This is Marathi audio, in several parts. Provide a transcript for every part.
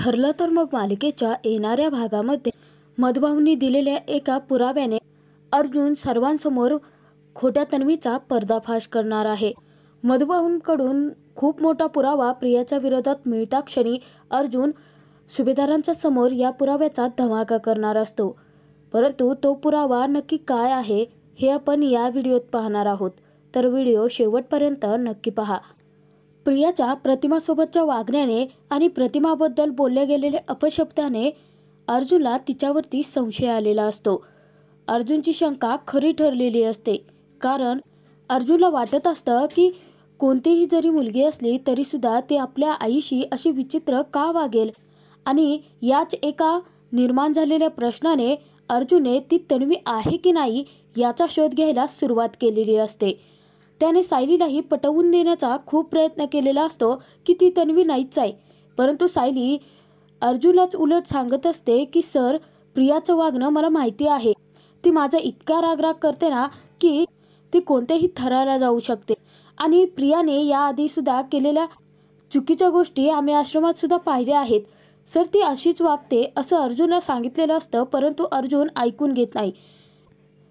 ठरलं तर मग मालिकेच्या येणाऱ्या भागामध्ये मधुभाऊंनी दिलेल्या एका पुराव्याने अर्जुन सर्वांसमोर खोट्या तन्वीचा पर्दाफाश करणार आहे। मधुभाऊंकडून खूप मोठा पुरावा प्रियाच्या विरोधात मिळता क्षणी अर्जुन सुभेदारांच्या समोर या पुराव्याचा धमाका करणार असतो। परंतु तो पुरावा नक्की काय आहे हे आपण या व्हिडिओत पाहणार आहोत, तर व्हिडिओ शेवटपर्यंत नक्की पहा। प्रियाच्या प्रतिमासोबतच्या वागण्याने आणि प्रतिमाबद्दल बोलले गेलेले अपशब्दाने अर्जुनला तिच्यावरती संशय आलेला असतो। अर्जुनची शंका खरी ठरलेली असते, कारण अर्जुनला वाटत असतं की कोणतीही जरी मुलगी असली तरी सुद्धा ती आपल्या आईशी अशी विचित्र का वागेल, आणि याच एका निर्माण झालेल्या प्रश्नाने अर्जुनने ती तन्वी आहे की नाही याचा शोध घ्यायला सुरुवात केलेली असते। त्याने सायलीलाही पटवून देण्याचा खूप प्रयत्न केलेला असतो की ती तन्वी नाहीच आहे, परंतु सायली अर्जुनलाच उलट सांगत असते की सर, प्रियाचं वागणं मला माहिती आहे, ती माझा इतका राग करते ना की ती कोणत्याही थराला जाऊ शकते, आणि प्रियाने याआधी सुद्धा केलेल्या चुकीच्या गोष्टी आम्ही आश्रमात सुद्धा पाहिल्या आहेत सर, ती अशीच वागते असं अर्जुनला सांगितलेलं असतं, परंतु अर्जुन ऐकून घेत नाही।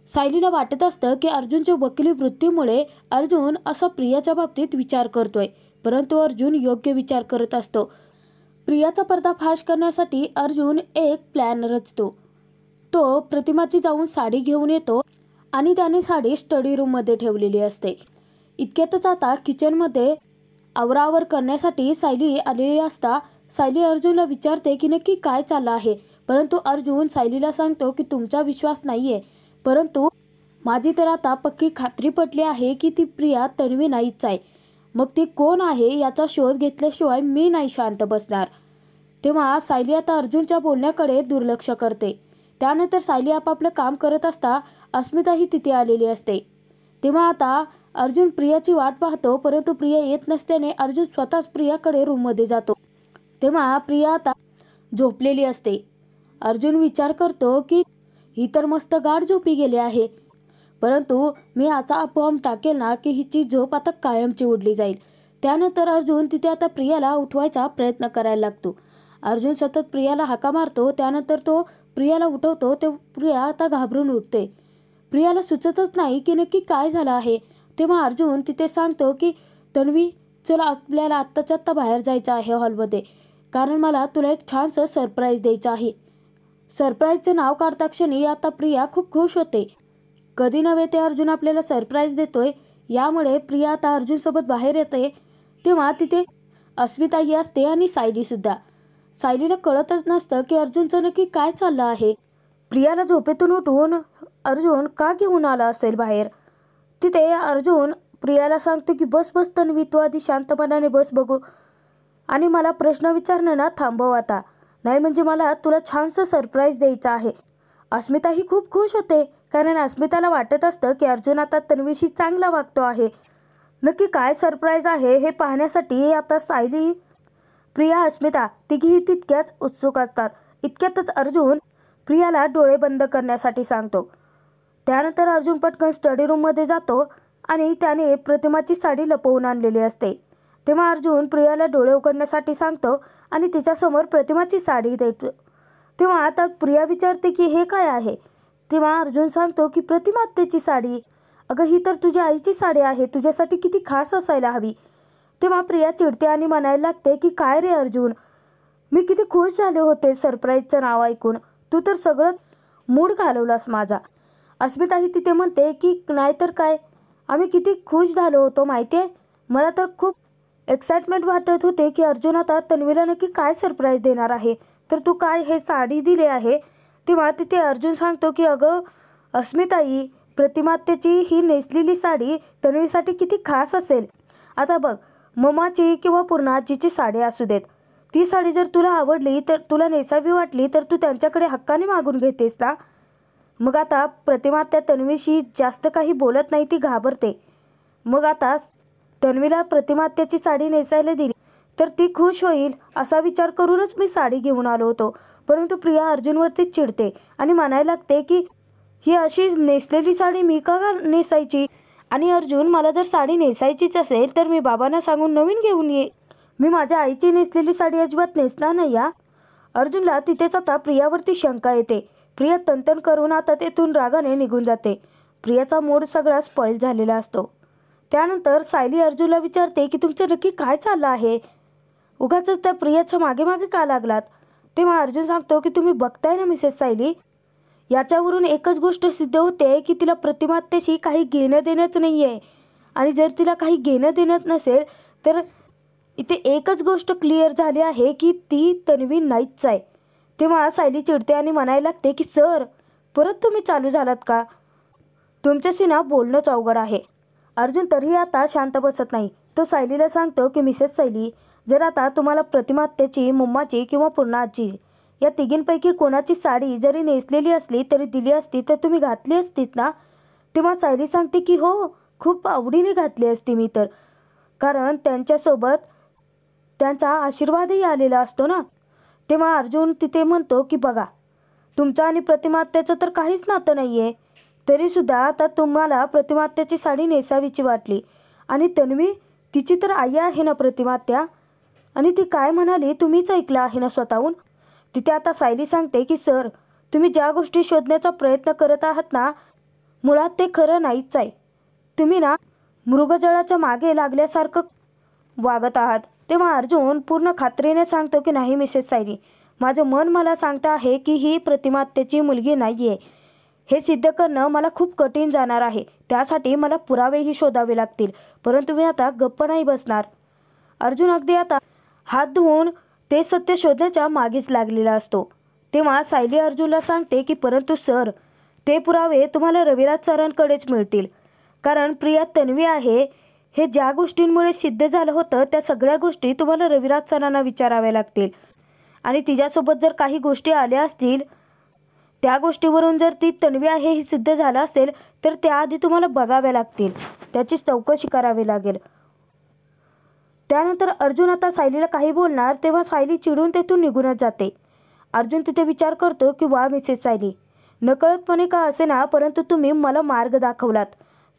सायलीला वाटत असतं की अर्जुनच्या वकिली वृत्तीमुळे अर्जुन असा प्रियाच्या बाबतीत विचार करतोय, परंतु अर्जुन योग्य विचार करत असतो। प्रियाचा पर्दाफाश करण्यासाठी अर्जुन एक प्लॅन रचतो। तो प्रतिमाची जाऊन साडी घेऊन येतो आणि त्याने साडी स्टडी रूममध्ये ठेवलेली असते। इतक्यातच आता किचनमध्ये आवरावर करण्यासाठी सायली आलेली असता सायली अर्जुनला विचारते की नक्की काय चाललं आहे, परंतु अर्जुन सायलीला सांगतो की तुमचा विश्वास नाहीये, परंतु माझी तर आता पक्की खात्री पटली आहे की ती प्रिया तन्वी नाहीच आहे। मग ती कोण आहे याचा शोध घेतल्याशिवाय मी नाही शांत बसणार। तेव्हा सायली आता अर्जुनच्या बोलण्याकडे दुर्लक्ष करते। त्यानंतर सायली आपापलं काम करत असता अस्मिताही तिथे आलेली असते। तेव्हा आता अर्जुन प्रियाची वाट पाहतो, परंतु प्रिया येत नसल्याने अर्जुन स्वतःच प्रियाकडे रूममध्ये जातो। तेव्हा प्रिया आता झोपलेली असते। अर्जुन विचार करतो की ही तर मस्त गाढ झोपी गेली आहे, परंतु मी असा बॉम्ब टाकेल ना की हिची झोप आता कायमची उडली जाईल। त्यानंतर अर्जुन तिथे आता प्रियाला उठवायचा प्रयत्न करायला लागतो। अर्जुन सतत प्रियाला हाका मारतो, त्यानंतर तो प्रियाला उठवतो, ते प्रिया आता घाबरून उठते। प्रियाला सुचतच नाही की नक्की काय झालं आहे। तेव्हा अर्जुन तिथे सांगतो की तन्वी, चला आपल्याला आत्ताच्या आत्ता बाहेर जायचं आहे हॉलमध्ये, कारण मला तुला एक छानसं सरप्राईज द्यायचं आहे। सरप्राईजचं नाव काढता क्षणी आता प्रिया खूप खुश होते। कधी नव्हे ते अर्जुन आपल्याला सरप्राईज देतोय, यामुळे प्रिया आता अर्जुनसोबत बाहेर येते। तेव्हा तिथे अस्मिताही असते आणि सायली सुद्धा। सायलीला कळतच नसतं की अर्जुनचं नक्की काय चाललं आहे। प्रियाला झोपेतून उठवून अर्जुन का घेऊन आला असेल बाहेर। तिथे अर्जुन प्रियाला सांगतो की बस बस तन्वी, तू आधी शांतपणाने बस बघू, आणि मला प्रश्न विचारणं ना थांबव आता, नाही म्हणजे मला तुला छानसं सरप्राईज द्यायचं आहे। अस्मिताही खूप खुश होते, कारण अस्मिताला वाटत असतं की अर्जुन आता तन्वीशी चांगला वागतो आहे। नक्की काय सरप्राईज आहे हे पाहण्यासाठी आता सायली, प्रिया, अस्मिता तिघीही तितक्याच उत्सुक असतात। इतक्यातच अर्जुन प्रियाला डोळे बंद करण्यासाठी सांगतो। त्यानंतर अर्जुन पटकन स्टडी रूममध्ये जातो आणि त्याने प्रतिमाची साडी लपवून आणलेली असते। तेव्हा अर्जुन प्रियाला डोळे उघडण्यासाठी सांगतो आणि तिच्यासमोर प्रतिमाची साडी देतो। तेव्हा आता प्रिया विचारते की हे काय आहे। तेव्हा अर्जुन सांगतो की प्रतिमातेची साडी, अगं ही तर तुझ्या आईची साडी आहे, तुझ्यासाठी किती खास असायला हवी। तेव्हा प्रिया चिडते आणि म्हणायला लागते की काय रे अर्जुन, मी किती खुश झाले होते सरप्राईजचं नाव ऐकून, तू तर सगळं मूड घालवलास माझा। अस्मिताही तिथे म्हणते की नाहीतर काय, आम्ही किती खुश झालो होतो माहिती आहे, मला तर खूप एक्साइटमेंट वाटत होते की अर्जुन आता तन्वीला नक्की काय सरप्राईज देणार आहे, तर तू काय हे साडी दिली आहे। तेव्हा तिथे अर्जुन सांगतो की अगं अस्मिताई, प्रतिमातेची ही नेसलेली साडी तन्वीसाठी किती खास असेल। आता बघ, मम्माची किंवा पूर्णाजीची साडी असू देत, ती साडी जर तुला आवडली तर तुला नेसावी वाटली तर तू त्यांच्याकडे हक्काने मागून घेतेस ना। मग आता प्रतिमा त्या तन्वीशी जास्त काही बोलत नाही, ती घाबरते। मग आता तन्वीला प्रतिमातेची साडी नेसायला दिली तर ती खुश होईल असा विचार करूनच मी साडी घेऊन आलो होतो, परंतु प्रिया अर्जुनवरती चिडते आणि म्हणायला लागते की ही अशी नेसलेली साडी मी का नेसायची, आणि अर्जुन, मला जर साडी नेसायचीच असेल तर मी बाबांना सांगून नवीन घेऊन ये, मी माझ्या आईची नेसलेली साडी अजिबात नेसणार नाही या। अर्जुनला तिथेच आता प्रियावरती शंका येते. प्रिया तनतन करून आता तेथून रागाने निघून जाते. प्रियाचा मूड सगळा स्पॉइल झालेला असतो. त्यानंतर सायली अर्जुनला विचारते की तुमचं नक्की काय चाललं आहे, उगाचच त्या प्रियाच्या मागे मागे का लागलात. तेव्हा अर्जुन सांगतो की तुम्ही बघताय ना मिसेस सायली, याच्यावरून एकच गोष्ट सिद्ध होते की तिला प्रतिमातेशी काही घेणं देणंच नाही आहे. आणि जर तिला काही घेणं देणं नसेल तर इथे एकच गोष्ट क्लिअर झाली आहे की ती तन्वी नाहीच आहे. तेव्हा सायली चिडते आणि म्हणायला लागते की सर, परत तुम्ही चालू झालात का, तुमच्याशी ना बोलणंच अवघड आहे. अर्जुन तरीही आता शांत बसत नाही. तो सायलीला सांगतो की मिसेस सायली, जर आता तुम्हाला प्रतिमातेची, मम्माची किंवा पूर्णाची या तिघींपैकी कोणाची साडी जरी नेसलेली असली तरी दिली असती तर तुम्ही घातली असतीच ना. तेव्हा सायली सांगते की हो, खूप आवडीने घातली असती मी तर, कारण त्यांच्यासोबत त्यांचा आशीर्वादही आलेला असतो ना. तेव्हा अर्जुन तिथे म्हणतो की बघा, तुमचं आणि प्रतिमातेचं तर काहीच नातं नाही आहे, तरीसुद्धा आता तुम्हाला प्रतिमातेची साडी नेसावीची वाटली. आणि तन्वी, तिची तर आई आहे ना प्रतिमात्या, आणि ती काय म्हणाली तुम्हीच ऐकलं आहे ना स्वतःहून. तिथे आता सायली सांगते की सर, तुम्ही ज्या गोष्टी शोधण्याचा प्रयत्न करत आहात ना, मुळात ते खरं नाहीच आहे. तुम्ही ना मृगजळाच्या मागे लागल्यासारखं वागत आहात. तेव्हा अर्जुन पूर्ण खात्रीने सांगतो की नाही मिसेस सायली, माझं मन मला सांगतं आहे की ही प्रतिमातेची मुलगी नाही आहे. हे सिद्ध करणं मला खूप कठीण जाणार आहे. त्यासाठी मला पुरावेही शोधावे लागतील, परंतु मी आता गप्प नाही बसणार. अर्जुन अगदी आता हात धुवून ते सत्य शोधण्याच्या मागेच लागलेला असतो. तेव्हा सायली अर्जुनला सांगते की परंतु सर, ते पुरावे तुम्हाला रविराज सरांकडेच मिळतील, कारण प्रिया तन्वी आहे हे ज्या गोष्टींमुळे सिद्ध झालं होतं त्या सगळ्या गोष्टी तुम्हाला रविराज सरांना विचाराव्या लागतील. आणि तिच्यासोबत जर काही गोष्टी आल्या असतील, त्या गोष्टीवरून जर ती तन्वी आहे हे सिद्ध झालं असेल तर त्याआधी तुम्हाला बघाव्या लागतील, त्याची चौकशी करावी लागेल. त्यानंतर अर्जुन आता सायलीला काही बोलणार तेव्हा सायली चिडून तेथून निघूनच जाते. अर्जुन तिथे विचार करतो की वा मिसेस सायली, नकळतपणे का असे ना, परंतु तुम्ही मला मार्ग दाखवलात.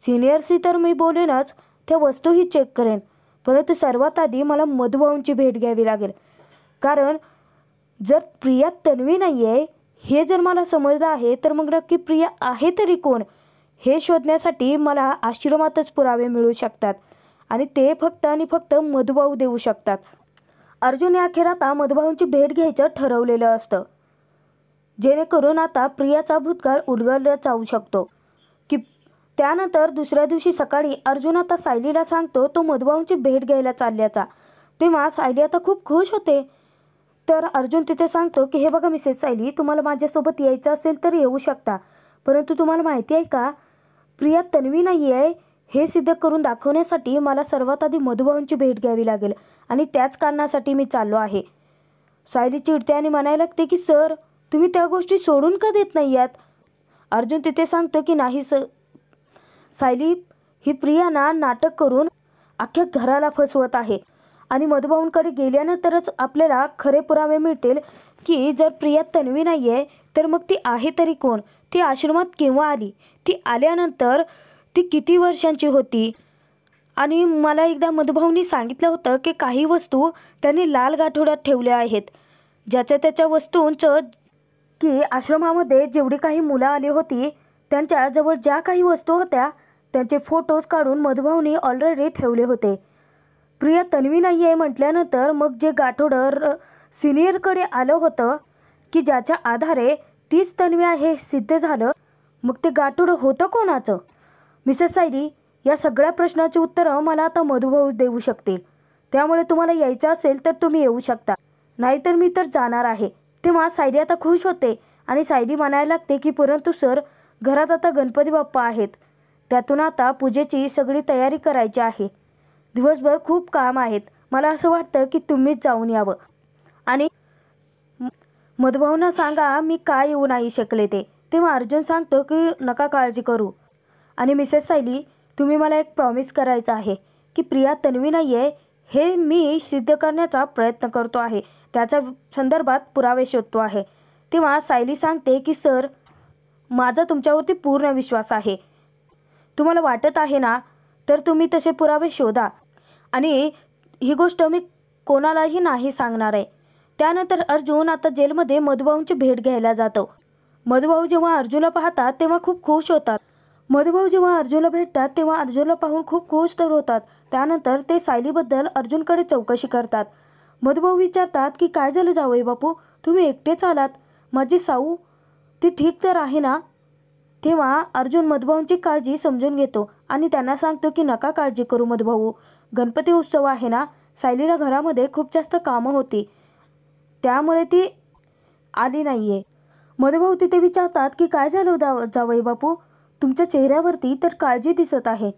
सिनियरशी तर मी बोलेनच, त्या वस्तूही चेक करेन, परंतु सर्वात आधी मला मधुभाऊंची भेट घ्यावी लागेल. कारण जर प्रिया तन्वी नाही आहे हे जर मला समजलं आहे तर मग नक्की प्रिया आहे तरी कोण हे शोधण्यासाठी मला आश्रमातच पुरावे मिळू शकतात, आणि ते फक्त आणि फक्त मधुभाऊ देऊ शकतात. अर्जुन अखेर आता मधुभाऊंची भेट घ्यायचं ठरवलेलं असतं, जेणेकरून आता प्रियाचा भूतकाळ उलगडला जाऊ शकतो. की त्यानंतर दुसऱ्या दिवशी सकाळी अर्जुन आता सायलीला सांगतो तो मधुभाऊंची भेट घ्यायला चालल्याचा. तेव्हा सायली आता खूप खुश होते. तर अर्जुन तिथे सांगतो की हे बघा मिसेस सायली, तुम्हाला माझ्यासोबत यायचं असेल तर येऊ शकता, परंतु तुम्हाला माहिती आहे का, प्रिया तन्वी नाही आहे हे सिद्ध करून दाखवण्यासाठी मला सर्वात आधी मधुभाऊंची भेट घ्यावी लागेल, आणि त्याच कारणासाठी मी चाललो आहे. सायली चिडते आणि म्हणायला लागते की सर, तुम्ही त्या गोष्टी सोडून का देत नाही आहात. अर्जुन तिथे सांगतो की नाही सायली, ही प्रिया ना नाटक करून अख्ख्या घराला फसवत आहे, आणि मधुभाऊंकडे गेल्यानंतरच आपल्याला खरे पुरावे मिळतील की जर प्रिया तन्वी नाही आहे तर मग ती आहे तरी कोण, ती आश्रमात केव्हा आली, ती आल्यानंतर ती किती वर्षांची होती. आणि मला एकदा मधुभाऊंनी सांगितलं होतं की काही वस्तू त्यांनी लाल गाठोड्यात ठेवल्या आहेत, ज्याच्या त्याच्या वस्तूंचं की आश्रमामध्ये जेवढी काही मुलं आली होती त्यांच्याजवळ ज्या काही वस्तू होत्या त्यांचे फोटोज काढून मधुभाऊंनी ऑलरेडी ठेवले होते. प्रिया तन्वी नाही आहे म्हटल्यानंतर मग जे गाठोडं सिनियरकडे आलं होतं की ज्याच्या आधारे तीच तन्वी आहे सिद्ध झालं, मग ते गाठोडं होतं कोणाचं. मिसेस सायली, या सगळ्या प्रश्नाची उत्तरं मला आता मधुभाऊ देऊ शकतील, त्यामुळे तुम्हाला यायचं असेल तर तुम्ही येऊ शकता, नाहीतर मी तर जाणार आहे. तेव्हा सायली आता खुश होते आणि सायली म्हणायला लागते की परंतु सर, घरात आता गणपती बाप्पा आहेत, त्यातून आता पूजेची सगळी तयारी करायची आहे, दिवसभर खूप काम आहेत, मला असं वाटतं की तुम्हीच जाऊन यावं, आणि मधुभाऊंना सांगा मी काय येऊ नाही शकले ते. तेव्हा अर्जुन सांगतो की नका काळजी करू, आणि मिसेस सायली, तुम्ही मला एक प्रॉमिस करायचं आहे की प्रिया तन्वी नाही आहे हे मी सिद्ध करण्याचा प्रयत्न करतो आहे, त्याच्या संदर्भात पुरावे शोधतो आहे. तेव्हा सायली सांगते की सर, माझा तुमच्यावरती पूर्ण विश्वास आहे, तुम्हाला वाटत आहे ना तर तुम्ही तसे पुरावे शोधा, आणि ही गोष्ट मी कोणालाही नाही सांगणार आहे. त्यानंतर अर्जुन आता जेलमध्ये मधुभाऊंची भेट घ्यायला जातो. मधुभाऊ जेव्हा अर्जुनला पाहतात तेव्हा खूप खुश होतात. मधुभाऊ जेव्हा अर्जुनला भेटतात तेव्हा अर्जुनला पाहून खूप खुश तर होतात. त्यानंतर ते सायलीबद्दल अर्जुनकडे चौकशी करतात. मधुभाऊ विचारतात की काय झालं जावई बापू, तुम्ही एकटेच आलात, माझी साऊ ती ठीक तर आहे ना? तेव्हा अर्जुन मधुभाऊंची काळजी समजून घेतो आणि त्यांना सांगतो की नका काळजी करू मधुभाऊ, गणपती उत्सव आहे ना, सायलीला घरामध्ये खूप जास्त कामं होती त्यामुळे ती आली नाहीये. मधुभाऊ तिथे विचारतात की काय झालं जावई बापू, तुमच्या चेहऱ्यावरती तर काळजी दिसत आहे,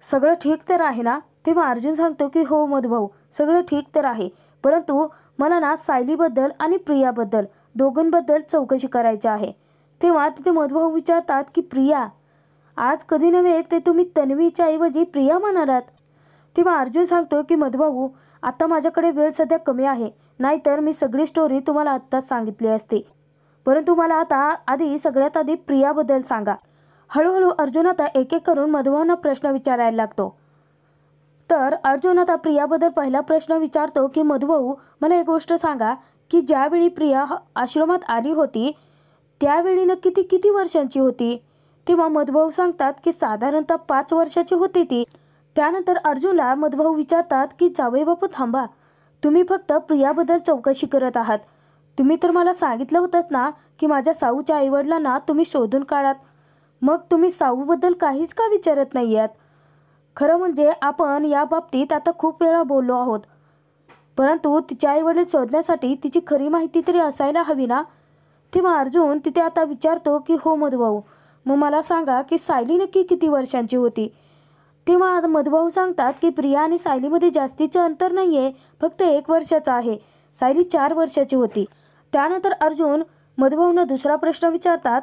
सगळं ठीक तर आहे ना? तेव्हा अर्जुन सांगतो की हो मधुभाऊ, सगळं ठीक तर आहे, परंतु मला ना सायलीबद्दल आणि प्रियाबद्दल दोघांबद्दल चौकशी करायची आहे. तेव्हा तिथे मधुभाऊ विचारतात की प्रिया, आज कधी नव्हे ते तुम्ही तन्वीच्या ऐवजी प्रिया म्हणालात. तेव्हा अर्जुन सांगतो की मधुभाऊ, आता माझ्याकडे वेळ सध्या कमी आहे, नाहीतर मी सगळी स्टोरी तुम्हाला आत्ताच सांगितली असती, परंतु मला आता आधी सगळ्यात आधी प्रियाबद्दल सांगा. हळूहळू अर्जुन आता एक एक करून मधुभाऊंना प्रश्न विचारायला लागतो. तर अर्जुन आता प्रियाबद्दल पहिला प्रश्न विचारतो की मधुभाऊ, मला एक गोष्ट सांगा की ज्यावेळी प्रिया आश्रमात आली होती त्यावेळी नक्की ती किती वर्षांची होती? तेव्हा मधुभाऊ सांगतात की साधारणतः 5 वर्षाची होती ती. त्यानंतर अर्जुनला मधुभाऊ विचारतात की जावई बापू थांबा, तुम्ही फक्त प्रियाबद्दल चौकशी करत आहात, तुम्ही तर मला सांगितलं होतंच ना की माझ्या साऊच्या आईवडिलांना तुम्ही शोधून काढात, मग तुम्ही साऊबद्दल काहीच का विचारत नाही आहात? खरं म्हणजे आपण या बाबतीत आता खूप वेळा बोललो आहोत, परंतु तिच्या आईवडील शोधण्यासाठी तिची खरी माहिती तरी असायला हवी ना. तेव्हा अर्जुन तिथे आता विचारतो की हो मधुभाऊ, मग मला सांगा की सायली नक्की किती वर्षांची होती? तेव्हा मधुभाऊ सांगतात की प्रिया आणि सायलीमध्ये जास्तीचं अंतर नाही आहे, फक्त 1 वर्षाचं आहे, सायली 4 वर्षाची होती. त्यानंतर अर्जुन मधुभाऊंना दुसरा प्रश्न विचारतात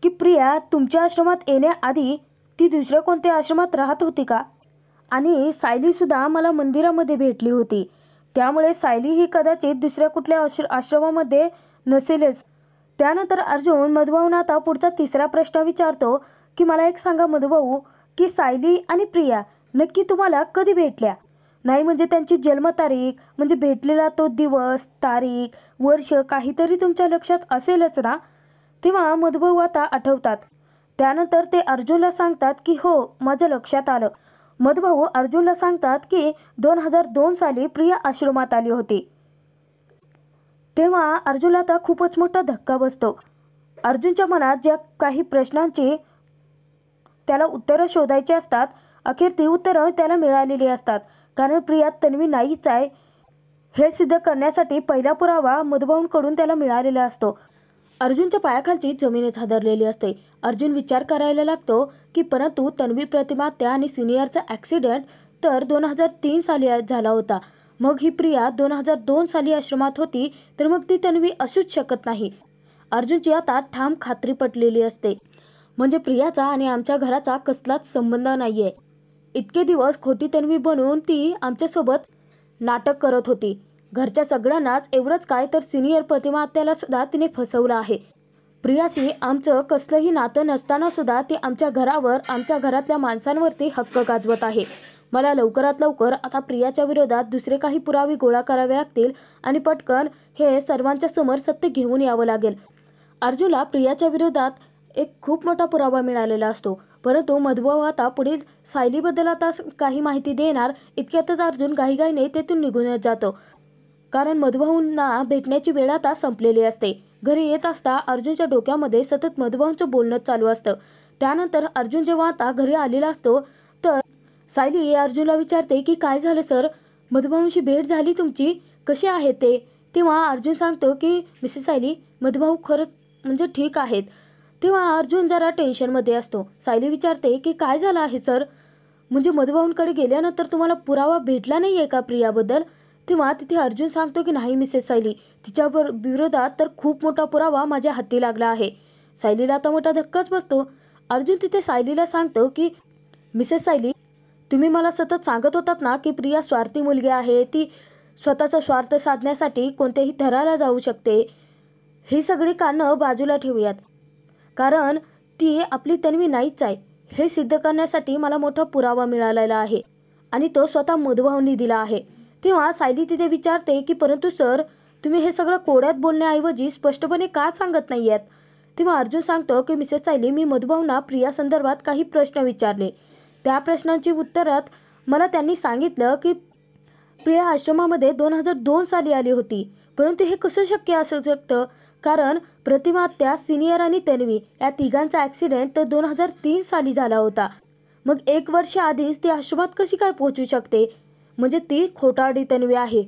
की प्रिया तुमच्या आश्रमात येण्याआधी ती दुसऱ्या कोणत्या आश्रमात राहत होती का? आणि सायलीसुद्धा मला मंदिरामध्ये भेटली होती, त्यामुळे सायली ही कदाचित दुसऱ्या कुठल्या आश्रमामध्ये नसेलच. त्यानंतर अर्जुन मधुभाऊंना आता पुढचा तिसरा प्रश्न विचारतो की मला एक सांगा मधुभाऊ की सायली आणि प्रिया नक्की तुम्हाला कधी भेटल्या? नाही म्हणजे त्यांची जन्मतारीख, म्हणजे भेटलेला तो दिवस, तारीख, वर्ष काहीतरी तुमच्या लक्षात असेलच ना. तेव्हा मधुभाऊ आता आठवतात. त्यानंतर ते अर्जुनला सांगतात की हो माझ्या लक्षात आलं. मधुभाऊ अर्जुनला सांगतात की 2002 साली प्रिया आश्रमात आली होती. तेव्हा अर्जुनला आता खूपच मोठा धक्का बसतो. अर्जुनच्या मनात ज्या काही प्रश्नांची त्याला उत्तरं शोधायची असतात, अखेर ती उत्तरं त्याला मिळालेली असतात, कारण प्रिया तन्वी नाहीच आहे हे सिद्ध करण्यासाठी पहिला पुरावा मधुभाऊंकडून त्याला मिळालेला असतो. अर्जुनच्या पायाखालची जमीनच हादरलेली असते. अर्जुन विचार करायला लागतो की परंतु तन्वी प्रतिमात्या आणि सिनियरचा ॲक्सिडेंट तर 2003 साली झाला होता, मग ही प्रिया 2002 साली आश्रमात होती, तर मग ती तन्वी असूच शकत नाही. अर्जुनची आता ठाम खात्री पटलेली असते, म्हणजे प्रियाचा आणि आमच्या घराचा कसलाच संबंध नाही आहे. इतके दिवस खोटी तन्वी बनवून ती आमच्यासोबत नाटक करत होती. घरच्या सगळ्यांनाच एवढंच काय तर सिनियर प्रतिमा आत्याला सुद्धा तिने फसवलं आहे. प्रियाशी आमचं कसलंही नातं नसताना सुद्धा ती आमच्या घरावर, आमच्या घरातल्या माणसांवरती हक्क गाजवत आहे. मला लवकरात लवकर आता प्रियाच्या विरोधात दुसरे काही पुरावे गोळा करावे लागतील आणि पटकन हे सर्वांच्या समोर सत्य घेऊन यावं लागेल. अर्जुनला प्रियाच्या विरोधात एक खूप मोठा पुरावा मिळालेला असतो, परंतु मधुभाऊ आता पुढील सायलीबद्दल आता काही माहिती देणार इतक्यातच अर्जुन घाईघाईने तेथून निघून जातो, कारण मधुभाऊंना भेटण्याची वेळ आता संपलेली असते. घरी येत असता अर्जुनच्या डोक्यामध्ये सतत मधुभाऊंचं बोलणं चालू असतं. त्यानंतर अर्जुन जेव्हा आता घरी आलेला असतो तर सायली अर्जुनला विचारते की काय झालं सर, मधुभाऊंशी भेट झाली तुमची, कसे आहेत ते? तेव्हा अर्जुन सांगतो की मिसेस सायली, मधुभाऊ खरंच म्हणजे ठीक आहेत. तेव्हा अर्जुन जरा टेन्शनमध्ये असतो. सायली विचारते की काय झालं आहे सर, म्हणजे मधुभाऊंकडे गेल्यानंतर तुम्हाला पुरावा भेटला नाही आहे का प्रियाबद्दल? तेव्हा तिथे अर्जुन सांगतो की नाही मिसेस सायली, तिच्या विरोधात तर खूप मोठा पुरावा माझ्या हाती लागला आहे. सायलीला आता मोठा धक्काच बसतो. अर्जुन तिथे सायलीला सांगतो की मिसेस सायली, तुम्ही मला सतत सांगत होतात ना की प्रिया स्वार्थी मुलगी आहे, ती स्वतःचा स्वार्थ साधण्यासाठी कोणत्याही थराला जाऊ शकते. ही सगळी कारणं बाजूला ठेवूयात, कारण ती आपली तन्वी नाहीच आहे हे सिद्ध करण्यासाठी मला मोठा पुरावा मिळालेला आहे आणि तो स्वतः मधुभाऊंनी दिला आहे. तेव्हा सायली तिथे विचारते की परंतु सर, तुम्ही हे सगळं कोड्यात बोलण्याऐवजी स्पष्टपणे का सांगत नाही आहेत? तेव्हा अर्जुन सांगतो की मिसेस सायली, मी मधुभाऊंना प्रिया संदर्भात काही प्रश्न विचारले. त्या प्रश्नांची उत्तरात मला त्यांनी सांगितलं की प्रिया आश्रमामध्ये 2002 साली आली होती. परंतु हे कसं शक्य असू शकतं? कारण प्रतिमा आत्या, सिनियर आणि तन्वी या तिघांचा ॲक्सिडेंट तर 2003 साली झाला होता. मग 1 वर्ष आधीच ती आश्रमात कशी काय पोहोचू शकते? म्हणजे ती खोटारडी तन्वी आहे.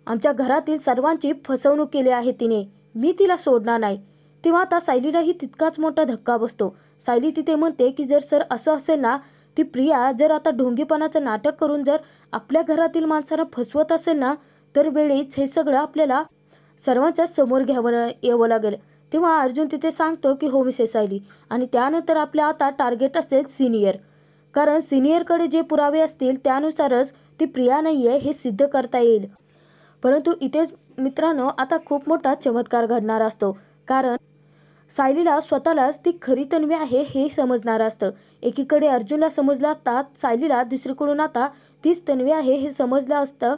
आमच्या घरातील सर्वांची फसवणूक केली आहे तिने. मी तिला सोडणार नाही. तेव्हा आता सायलीलाही तितकाच मोठा धक्का बसतो. सायली तिथे म्हणते की जर सर असं असेल ना, ती प्रिया जर आता ढोंगीपणाचं नाटक करून जर आपल्या घरातील माणसांना फसवत असेल ना, तर वेळीच हे सगळं आपल्याला सर्वांच्या समोर घ्यावं यावं लागेल. तेव्हा अर्जुन तिथे सांगतो की हो मिसेस सायली, आणि त्यानंतर आपल्या आता टार्गेट असेल सिनियर. कारण सिनियरकडे जे पुरावे असतील त्यानुसारच ती प्रिया नाही आहे हे सिद्ध करता येईल. परंतु इथेच मित्रांनो आता खूप मोठा चमत्कार घडणार असतो. कारण सायलीला स्वतःलाच ती खरी तन्वी आहे हे समजणार असतं. एकीकडे अर्जुनला समजलं असता सायलीला, दुसरीकडून आता तीच तन्वी आहे हे समजलं असतं.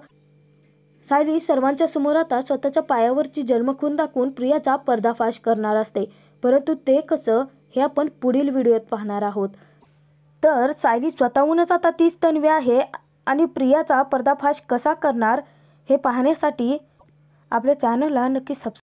सायली सर्वांच्या समोर आता स्वतःच्या पायावरची जन्मखून दाखवून प्रियाचा पर्दाफाश करणार असते. परंतु ते कसं हे आपण पुढील व्हिडिओत पाहणार आहोत. तर सायली स्वतःहूनच आता तीच तन्वी आहे आणि प्रियाचा पर्दाफाश कसा करणार हे पाहण्यासाठी आपल्या चॅनलला नक्की सबस्क्राईब